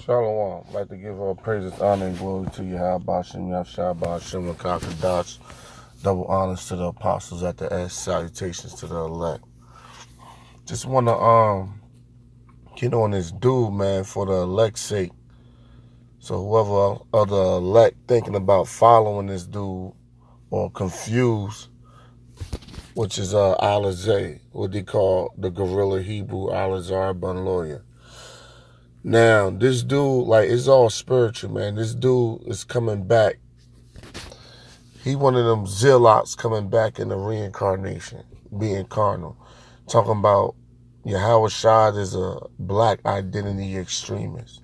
Shalom. I'd like to give all praises, honor, and glory to Yahweh Bashem, Yahshua Bashem, Rakakadash. Double honors to the apostles at the end. Salutations to the elect. Just want to get on this dude, man, for the elect's sake. So whoever other elect thinking about following this dude or confused, which is Alizé, what they call the guerrilla Hebrew Alizar Bun lawyer. Now, this dude, like, it's all spiritual, man. This dude is coming back. He one of them zealots coming back in the reincarnation, being carnal. Talking about Yahweh Shad is a black identity extremist.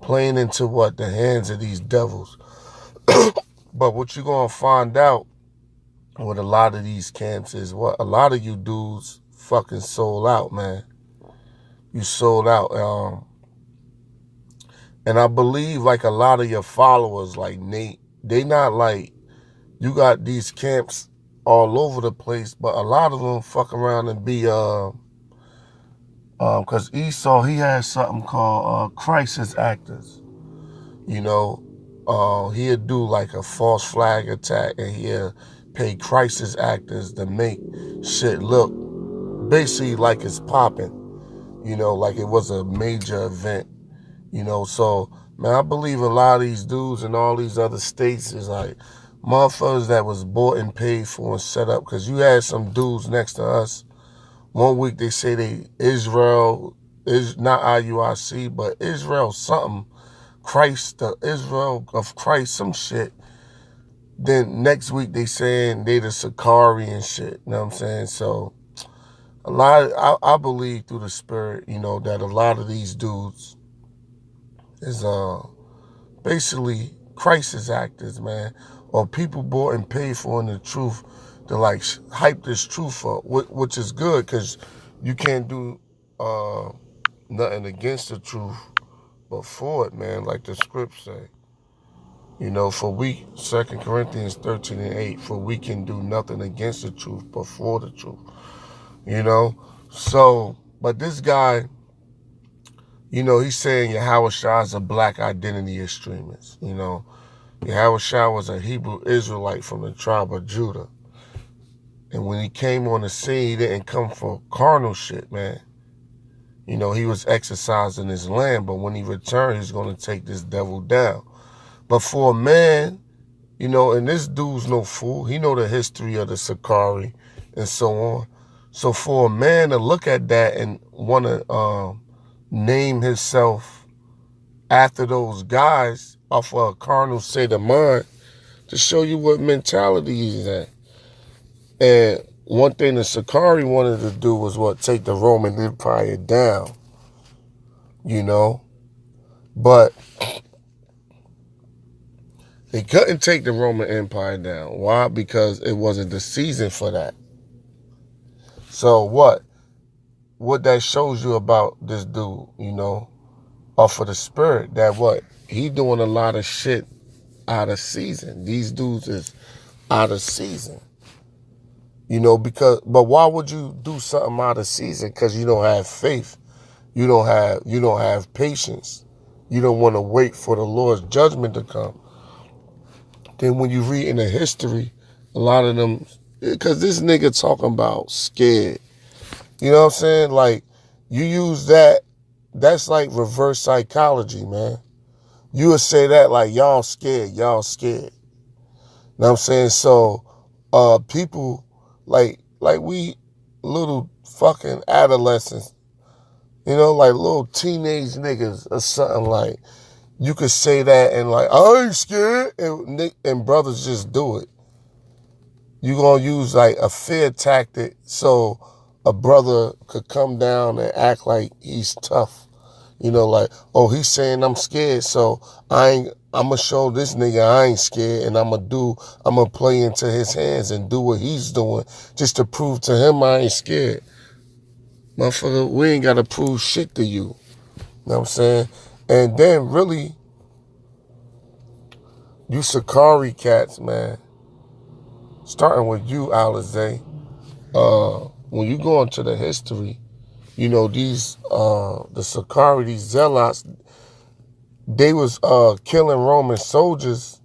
Playing into what? The hands of these devils. But what you're going to find out with a lot of these camps is what? A lot of you dudes fucking sold out, man. You sold out. And I believe, like, a lot of your followers, like Nate, they not like, you got these camps all over the place, but a lot of them fuck around and be, because Esau, he has something called crisis actors. You know, he'll do like a false flag attack, and he'll pay crisis actors to make shit look basically like it's popping, you know, like it was a major event. You know, so, man, I believe a lot of these dudes in all these other states is like motherfuckers that was bought and paid for and set up. Because you had some dudes next to us. One week they say they Israel, is not IUIC, but Israel something. Christ, the Israel of Christ, some shit. Then next week they saying they the Sicarii and shit. You know what I'm saying? So, I believe through the spirit, you know, that a lot of these dudes is basically crisis actors, man, or people bought and paid for in the truth to like hype this truth up, which is good because you can't do nothing against the truth but for it, man, like the scripts say. You know, 2 Corinthians 13:8, for we can do nothing against the truth but for the truth. You know, so, but this guy, you know, he's saying Yahweh Shah is a black identity extremist. You know, Yahweh Shah was a Hebrew Israelite from the tribe of Judah. And when he came on the scene, he didn't come for carnal shit, man. You know, he was exercising his land, but when he returned, he's going to take this devil down. But for a man, you know, and this dude's no fool. He know the history of the Sicarii and so on. So for a man to look at that and want to name himself after those guys off of a carnal state of mind, to show you what mentality he's at. And one thing the Sicarii wanted to do was what? Take the Roman Empire down. You know? But they couldn't take the Roman Empire down. Why? Because it wasn't the season for that. So what? What that shows you about this dude, you know, off of the spirit, that what? He doing a lot of shit out of season. These dudes is out of season. You know, but why would you do something out of season? Because you don't have faith. You don't have patience. You don't want to wait for the Lord's judgment to come. Then when you read in the history, a lot of them, because this nigga talking about scared. You know what I'm saying? Like, you use that, that's like reverse psychology, man. You would say that like, y'all scared. You know what I'm saying? So, people, like we little fucking adolescents, you know, like little teenage niggas or something, like, you could say that and like, I ain't scared, and brothers just do it. You gonna use like a fear tactic so a brother could come down and act like he's tough. You know, like, oh, he's saying I'm scared, so I'm gonna show this nigga I ain't scared, and I'm gonna play into his hands and do what he's doing just to prove to him I ain't scared. Motherfucker, we ain't gotta prove shit to you. You know what I'm saying? And then really, you Sicarii cats, man, starting with you, Alizé, when you go into the history, you know, these, the Sicarii, these zealots, they was killing Roman soldiers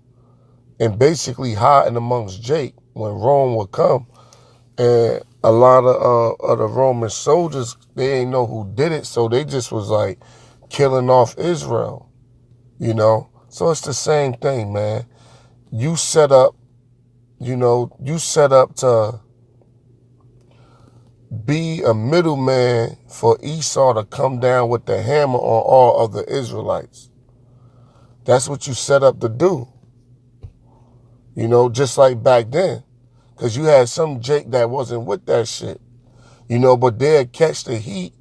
and basically hiding amongst Jake when Rome would come. And a lot of the Roman soldiers, they ain't know who did it, so they just was like killing off Israel, you know? So it's the same thing, man. You set up, you set up to be a middleman for Esau to come down with the hammer on all of the Israelites. That's what you set up to do, just like back then. Because you had some Jake that wasn't with that shit, but they'd catch the heat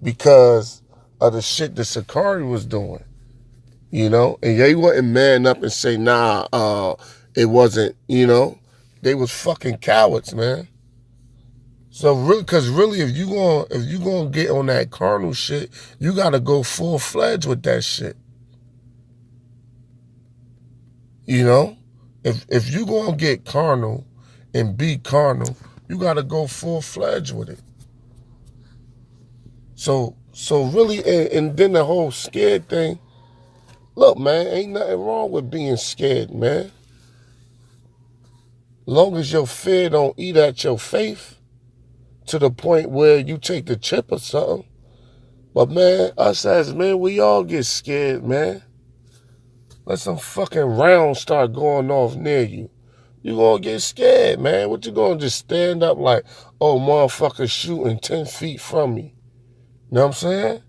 because of the shit that Sicarii was doing, and they wouldn't man up and say, nah, it wasn't, they was fucking cowards, man. So really, because really, if you gonna get on that carnal shit, you gotta go full fledged with that shit. If you gonna get carnal and be carnal, you gotta go full fledged with it. So really, and then the whole scared thing. Look, man, ain't nothing wrong with being scared, man. Long as your fear don't eat at your faith to the point where you take the chip or something. But man, us as men, we all get scared, man. Let some fucking rounds start going off near you. You gonna get scared, man. What you gonna just stand up like, oh, motherfucker shooting 10 feet from me? You know what I'm saying?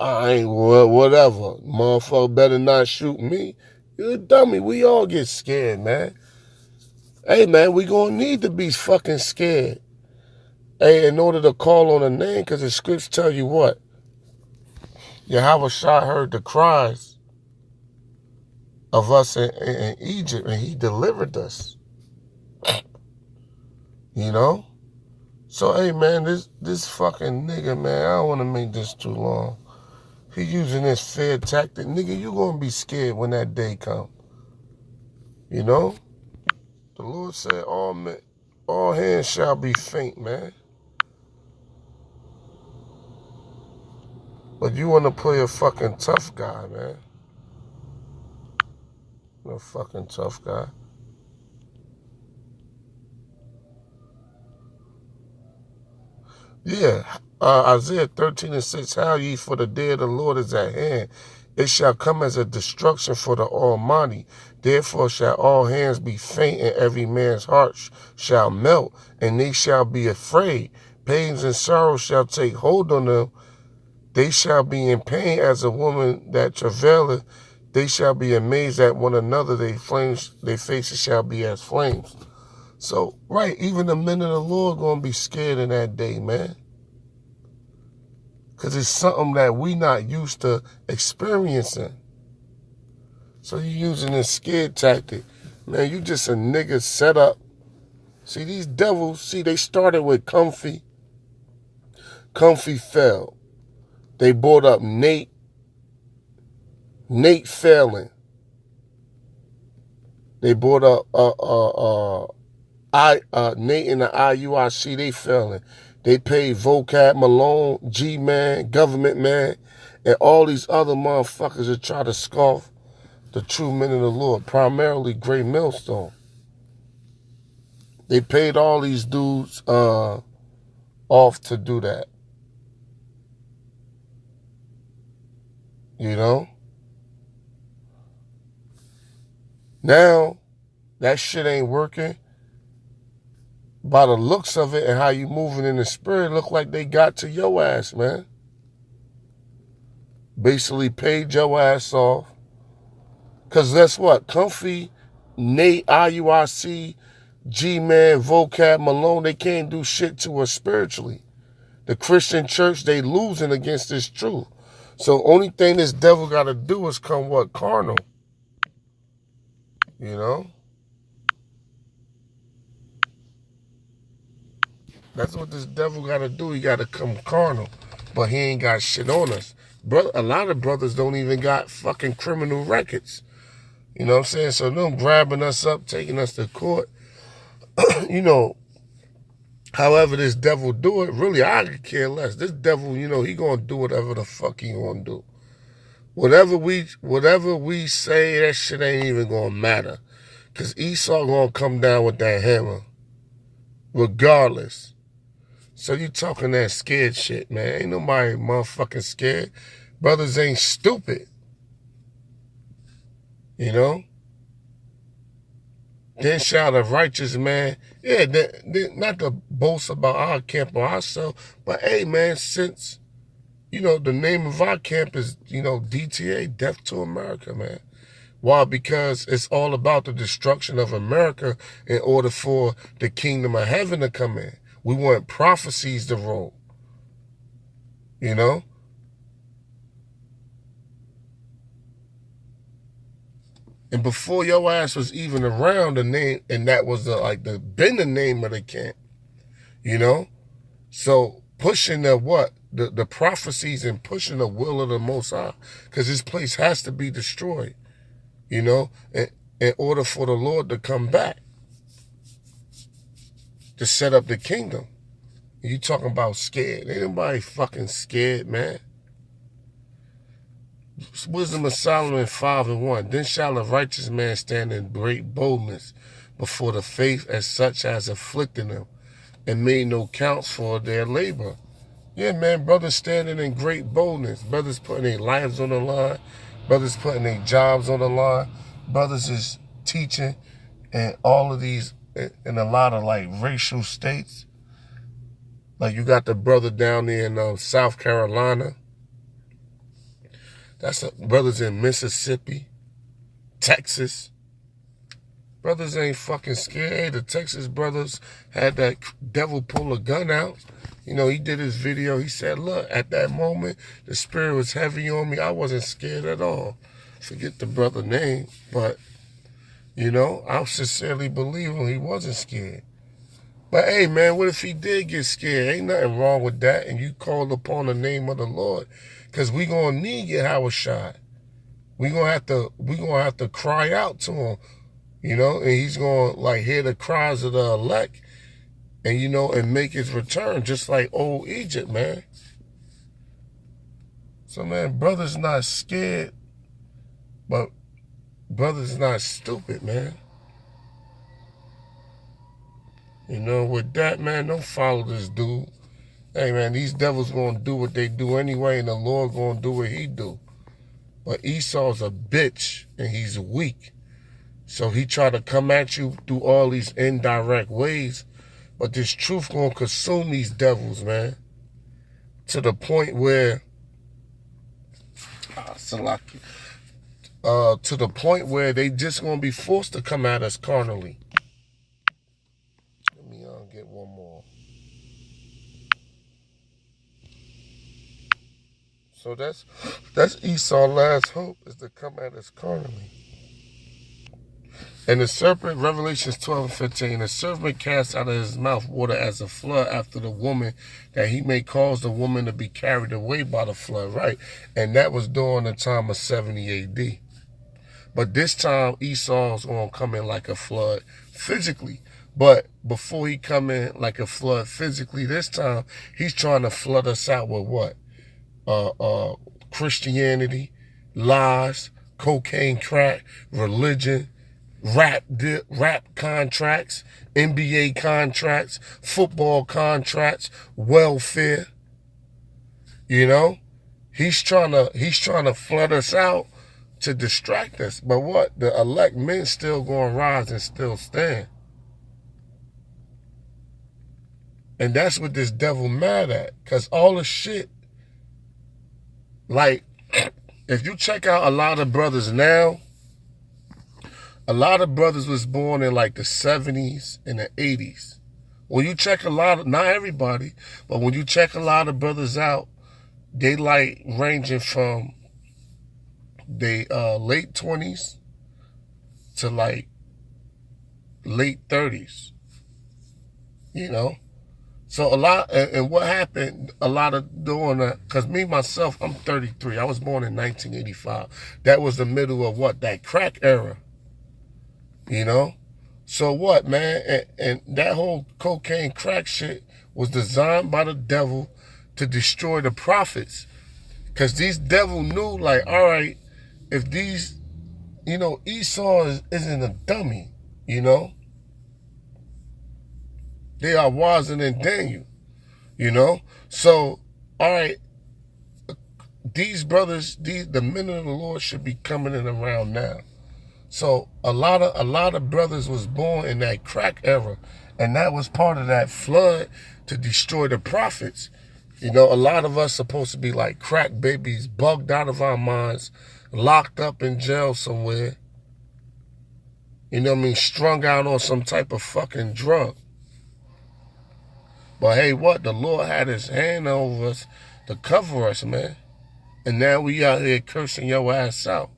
I ain't, whatever. Motherfucker better not shoot me. You a dummy. We all get scared, man. Hey, man, we gonna need to be fucking scared. Hey, in order to call on a name, because the scripts tell you what? Yahweh Shah heard the cries of us in Egypt, and he delivered us. So, hey, man, this fucking nigga, man, I don't want to make this too long. He using this fear tactic. Nigga, you going to be scared when that day come. The Lord said all hands shall be faint, man. But you want to play a fucking tough guy, man. No fucking tough guy. Yeah, Isaiah 13:6, how ye, for the day of the Lord is at hand. It shall come as a destruction for the Almighty. Therefore shall all hands be faint, and every man's heart shall melt, and they shall be afraid. Pains and sorrows shall take hold on them. They shall be in pain as a woman that travaileth. They shall be amazed at one another. Their faces shall be as flames. So, right, even the men of the Lord going to be scared in that day, man. Because it's something that we not used to experiencing. So you using this scared tactic. Man, you just a nigga set up. See, these devils, they started with Comfy. Comfy fell. They brought up Nate. Nate failing. They brought up Nate and the IUIC, they failing. They paid Vocab Malone, G-Man, Government Man, and all these other motherfuckers that try to scoff the true men of the Lord, primarily Gray Millstone. They paid all these dudes off to do that. Now, that shit ain't working. By the looks of it and how you moving in the spirit, look like they got to your ass, man. Basically paid your ass off. Because that's what? Comfy, Nate, IUIC, G-Man, Vocab, Malone, they can't do shit to us spiritually. The Christian church, they losing against this truth. So only thing this devil got to do is come what? Carnal. That's what this devil got to do. He got to come carnal. But he ain't got shit on us. A lot of brothers don't even got fucking criminal records. You know what I'm saying? So them grabbing us up, taking us to court, However this devil do it, really, I could care less. This devil, he gonna do whatever the fuck he gonna do. Whatever we say, that shit ain't even gonna matter. Because Esau gonna come down with that hammer. Regardless. So you talking that scared shit, man. Ain't nobody motherfucking scared. Brothers ain't stupid. Then shall the righteous man, not to boast about our camp or ourselves, but hey, man, since, the name of our camp is, DTA, Death to America, man. Why? Because it's all about the destruction of America in order for the kingdom of heaven to come in. We want prophecies to roll, And before your ass was even around, the name, and that was been the name of the camp, So pushing the prophecies and pushing the will of the Most High, because this place has to be destroyed, in order for the Lord to come back to set up the kingdom. You talking about scared? Ain't nobody fucking scared, man. Wisdom of Solomon 5:1. Then shall a righteous man stand in great boldness before the faith as such as afflicted them, and made no counts for their labor. Yeah, man, brothers standing in great boldness. Brothers putting their lives on the line. Brothers putting their jobs on the line. Brothers is teaching in all of these, in a lot of racial states. Like you got the brother down there in South Carolina. That's brothers in Mississippi, Texas. Brothers ain't fucking scared. Hey, the Texas brothers had that devil pull a gun out. He did his video. He said, look, at that moment, the spirit was heavy on me. I wasn't scared at all. Forget the brother name. But, I sincerely believe him. He wasn't scared. But, hey, man, what if he did get scared? Ain't nothing wrong with that. And you call upon the name of the Lord. Because we going to need Yahushua. We going to have to cry out to him. And he's going to hear the cries of the elect and, and make his return just like old Egypt, man. So, man, brothers not scared, but brothers not stupid, man. With that, man, don't follow this dude. Hey, man, these devils going to do what they do anyway, and the Lord going to do what he do. But Esau's a bitch, and he's weak. So he try to come at you through all these indirect ways. But this truth going to consume these devils, man. To the point where, they just going to be forced to come at us carnally. Let me get one more. So that's Esau's last hope, is to come at us carnally. And the serpent, Revelations 12:15, the serpent cast out of his mouth water as a flood after the woman, that he may cause the woman to be carried away by the flood, right? And that was during the time of 70 AD. But this time, Esau's going to come in like a flood physically. But before he come in like a flood physically, this time, he's trying to flood us out with what? Christianity, lies, cocaine, crack, religion, rap contracts, NBA contracts, football contracts, welfare. He's trying to flood us out to distract us. But what? The elect men still going to rise and still stand. And that's what this devil mad at. Because all the shit, if you check out a lot of brothers now, a lot of brothers was born in the 70s and the 80s. When you check not everybody, but when you check a lot of brothers out, they ranging from they late 20s to late 30s. So a lot, and what happened, a lot of doing that, because me, myself, I'm 33. I was born in 1985. That was the middle of that crack era. So what, man? And that whole cocaine crack shit was designed by the devil to destroy the prophets. Because these devil knew, like, all right, if these, Esau isn't a dummy, They are wiser than Daniel, So, all right, these brothers, the men of the Lord should be coming in around now. So a lot of brothers was born in that crack era, and that was part of that flood to destroy the prophets. A lot of us supposed to be like crack babies, bugged out of our minds, locked up in jail somewhere. Strung out on some type of fucking drug. But hey, what? The Lord had his hand over us to cover us, man. And now we out here cursing your ass out.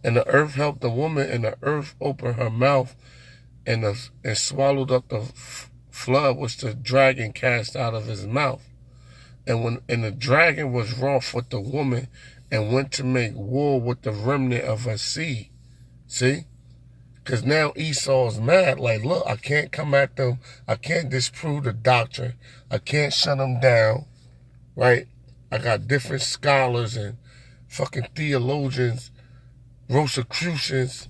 And the earth helped the woman, and the earth opened her mouth and swallowed up the flood which the dragon cast out of his mouth. And the dragon was wroth with the woman and went to make war with the remnant of her seed. See? Because now Esau's mad. Like, look, I can't come at them. I can't disprove the doctrine. I can't shut them down. Right? I got different scholars and fucking theologians, Rosicrucians,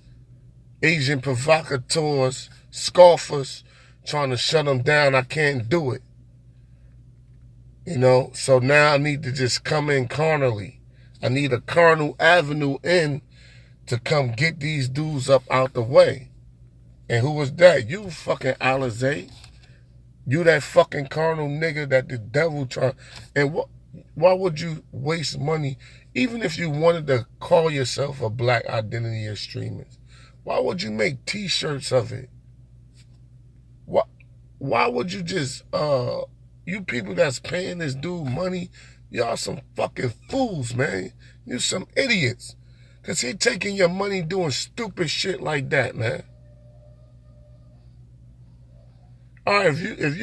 Asian provocateurs, scoffers, trying to shut them down. I can't do it. So now I need to just come in carnally. I need a carnal avenue in to come get these dudes up out the way. And who was that? You fucking Alizé. You that fucking carnal nigga that the devil tried. And why would you waste money, even if you wanted to call yourself a black identity extremist? Why would you make t-shirts of it? Why would you just, you people that's paying this dude money, y'all some fucking fools, man. You some idiots. Because he taking your money doing stupid shit like that, man. All right, if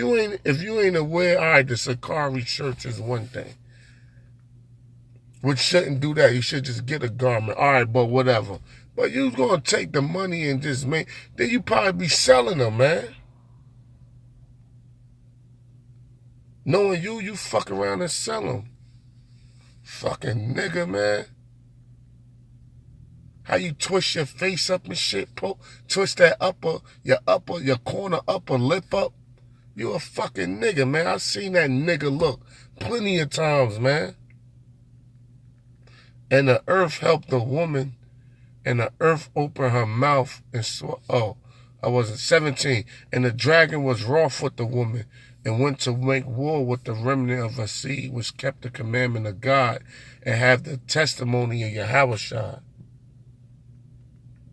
you ain't aware, all right, the Sicarii church is one thing. Which shouldn't do that. You should just get a garment. All right, but whatever. But you going to take the money and just make, then you probably be selling them, man. Knowing you fuck around and sell them. Fucking nigga, man. How you twist your face up and shit, twist that your corner upper lip up. You a fucking nigga, man. I seen that nigga look plenty of times, man. And the earth helped the woman, and the earth opened her mouth and I wasn't 17. And the dragon was wroth with the woman and went to make war with the remnant of her seed, which kept the commandment of God and have the testimony of Yahushua.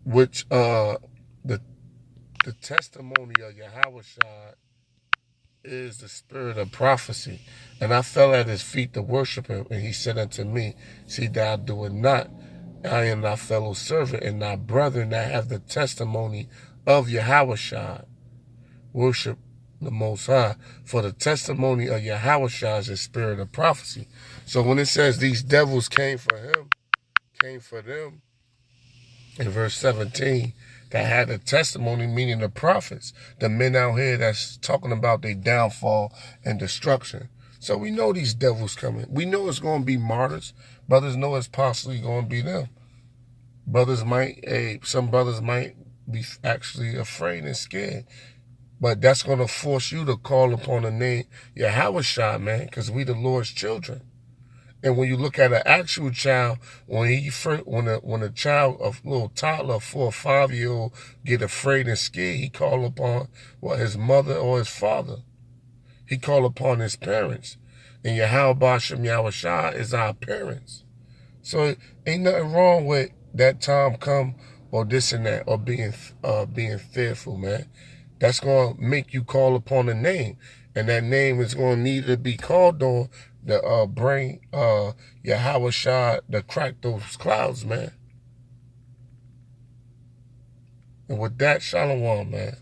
Which the testimony of Yahushua is the spirit of prophecy. And I fell at his feet to worship him, and he said unto me, see thou do it not. I am thy fellow servant and thy brethren that have the testimony of Yahushua. Worship the Most High. For the testimony of Yahushua is the spirit of prophecy. So when it says these devils came for them, in verse 17, that had a testimony, meaning the prophets, the men out here that's talking about their downfall and destruction. So we know these devils coming. We know it's going to be martyrs. Brothers know it's possibly going to be them. Some brothers might be actually afraid and scared. But that's going to force you to call upon the name Yahushua, man, because we the Lord's children. And when you look at an actual child, when a child, a little toddler, 4 or 5-year-old, get afraid and scared, he call upon his mother or his father. He call upon his parents. And Yahushua is our parents. So ain't nothing wrong with that time come or this and that or being fearful, man. That's going to make you call upon a name. And that name is going to need to be called on to bring Yahushua to crack those clouds, man. And with that, shalom, man.